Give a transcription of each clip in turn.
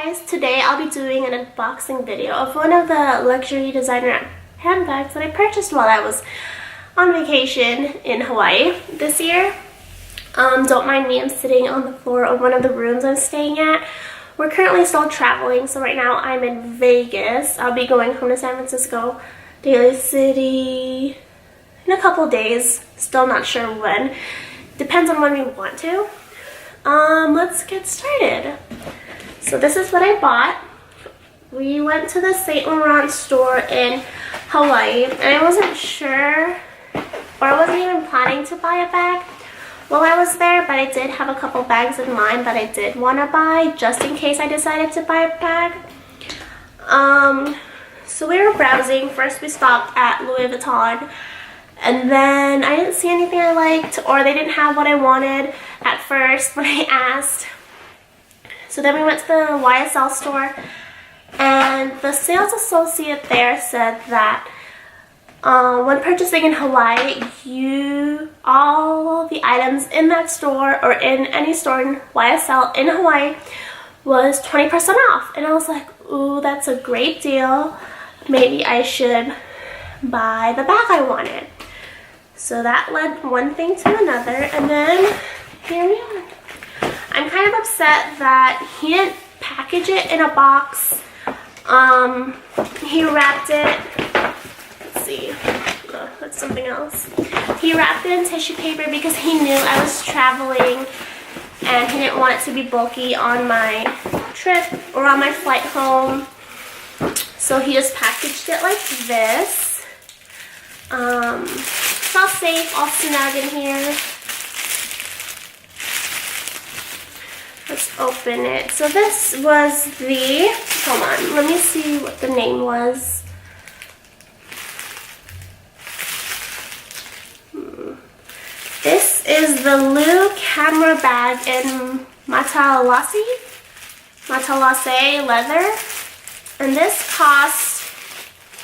guys, today I'll be doing an unboxing video of one of the luxury designer handbags that I purchased while I was on vacation in Hawaii this year. Don't mind me, I'm sitting on the floor of one of the rooms I'm staying at. We're currently still traveling, so right now I'm in Vegas. I'll be going home to San Francisco, Daly City in a couple days. Still not sure when. Depends on when we want to. Let's get started. So this is what I bought. We went to the Saint Laurent store in Hawaii, and I wasn't sure, or I wasn't even planning to buy a bag while I was there, but I did have a couple bags in mind that I did want to buy just in case I decided to buy a bag. So we were browsing. First we stopped at Louis Vuitton, and then I didn't see anything I liked, or they didn't have what I wanted at first when I asked. So then we went to the YSL store, and the sales associate there said that when purchasing in Hawaii, all the items in that store or in any store in YSL in Hawaii was 20% off. And I was like, ooh, that's a great deal. Maybe I should buy the bag I wanted. So that led one thing to another, and then here we are. I'm kind of upset that he didn't package it in a box. He wrapped it, let's see, oh, that's something else. He wrapped it in tissue paper because he knew I was traveling and he didn't want it to be bulky on my trip or on my flight home. So he just packaged it like this. It's all safe, all snug in here. Let's open it. So this was the, hold on, let me see what the name was. This is the Lou camera bag in Matelasse leather. And this cost,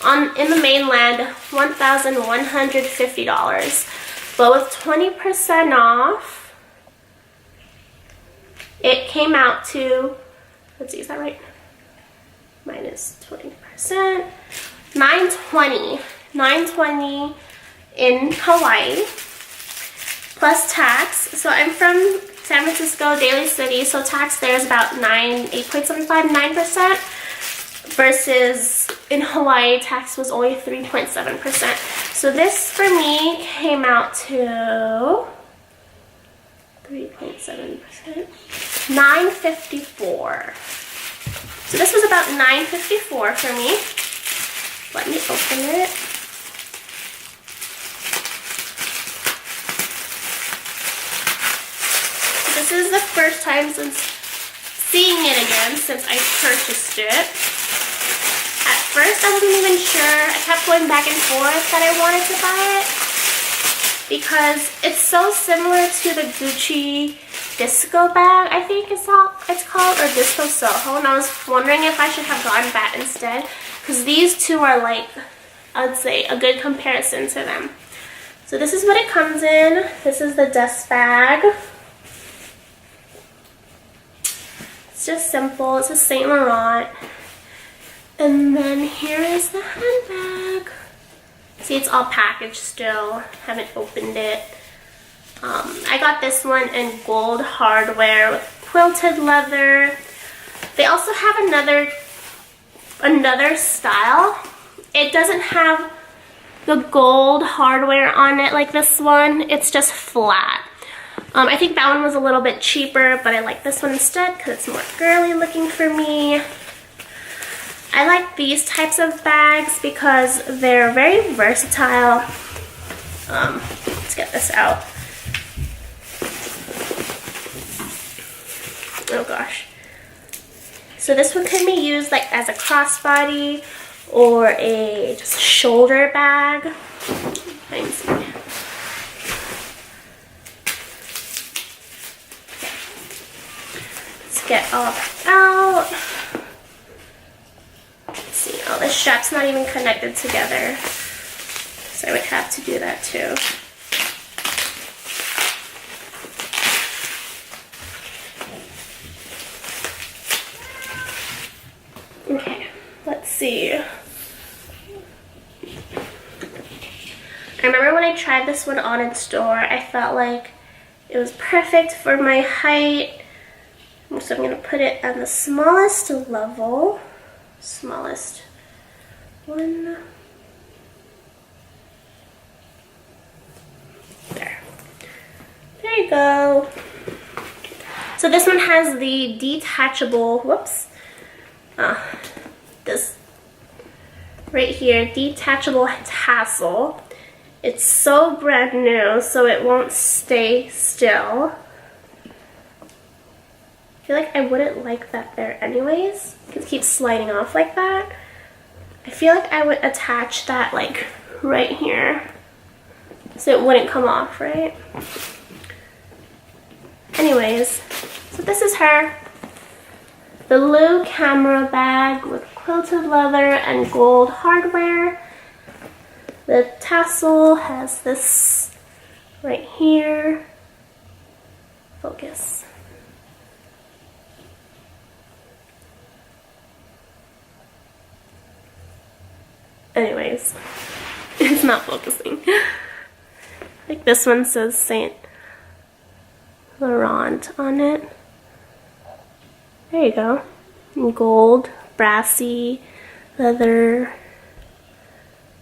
in the mainland, $1,150. But with 20% off, it came out to, let's see, is that right? Minus 20%. $920 in Hawaii, plus tax. So I'm from San Francisco, Daly City, so tax there is about 9% versus in Hawaii, tax was only 3.7%. So this for me came out to 3.7%, $954. So this was about $954 for me. Let me open it. So this is the first time since seeing it again since I purchased it. At first I wasn't even sure. I kept going back and forth that I wanted to buy it, because it's so similar to the Gucci disco bag, I think it's called, or disco Soho, and I was wondering if I should have gotten that instead, because these two are like, I would say, a good comparison to them. So this is what it comes in. This is the dust bag. It's just simple. It's a Saint Laurent. And then here is the handbag. See, it's all packaged still. Haven't opened it. I got this one in gold hardware with quilted leather. They also have another style. It doesn't have the gold hardware on it like this one. It's just flat. I think that one was a little bit cheaper, but I like this one instead because it's more girly looking for me. I like these types of bags because they're very versatile. Let's get this out. Oh gosh. So this one can be used like as a crossbody or a just shoulder bag. Let me see. Let's get all that out. Oh, the strap's not even connected together, so I would have to do that too. see. I remember when I tried this one on in store, I felt like it was perfect for my height. So I'm gonna put it on the smallest level. Smallest one. There. There you go. So this one has the detachable, whoops. This right here, detachable tassel. It's so brand new, so it won't stay still. I feel like I wouldn't like that there anyways. It keeps sliding off like that. I feel like I would attach that like right here so it wouldn't come off, right? Anyways, so this is her. The Lou camera bag with quilted leather and gold hardware. The tassel has this right here. Focus. Anyways, it's not focusing. Like this one says Saint Laurent on it. There you go. Gold, brassy, leather.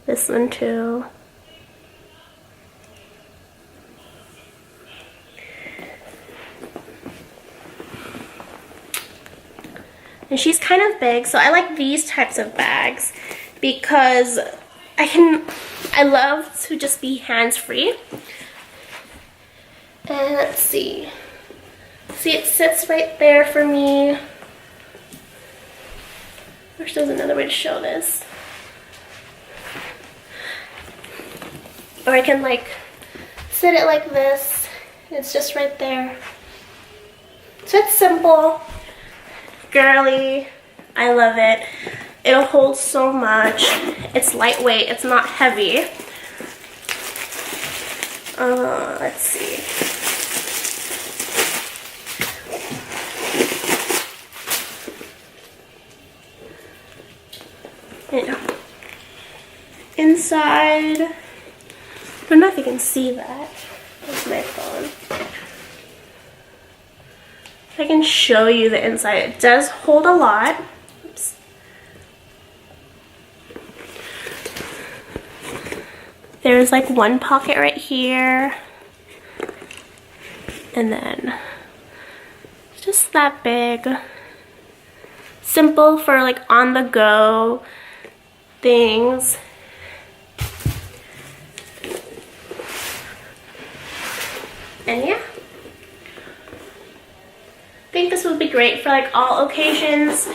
This one too. And she's kind of big, so I like these types of bags because I love to just be hands-free. And let's see. See, it sits right there for me. I wish there was another way to show this. Or I can like sit it like this. It's just right there. So it's simple, girly. I love it. It'll hold so much. It's lightweight. It's not heavy. Let's see. Yeah. Inside, I don't know if you can see that. That's my phone. I can show you the inside. It does hold a lot. Oops. There's like one pocket right here. And then just that big. Simple for like on the go things. And yeah. I think this would be great for like all occasions.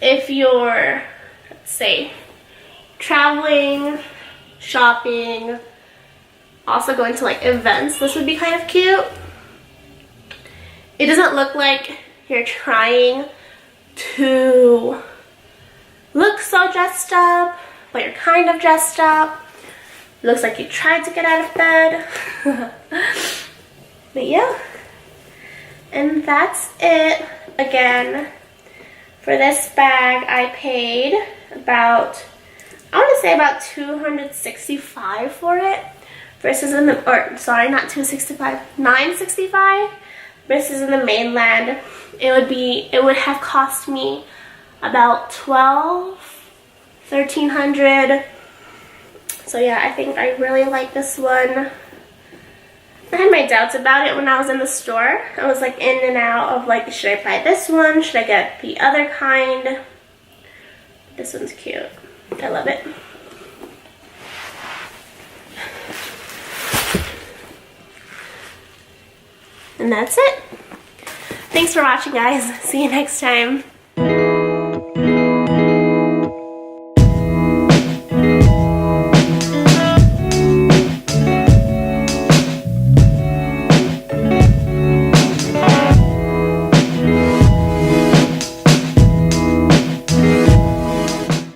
If you're, let's say, traveling, shopping, also going to like events, this would be kind of cute. It doesn't look like you're trying to look so dressed up, but you're kind of dressed up. It looks like you tried to get out of bed. But yeah. And that's it. Again, for this bag, I paid about, I want to say about $265 for it, versus in the, or sorry, not $265, $965, versus in the mainland, it would have cost me about $1,300. So yeah, I think I really like this one. I had my doubts about it when I was in the store. I was like in and out of like, should I buy this one? Should I get the other kind? This one's cute. I love it. And that's it. Thanks for watching, guys. See you next time.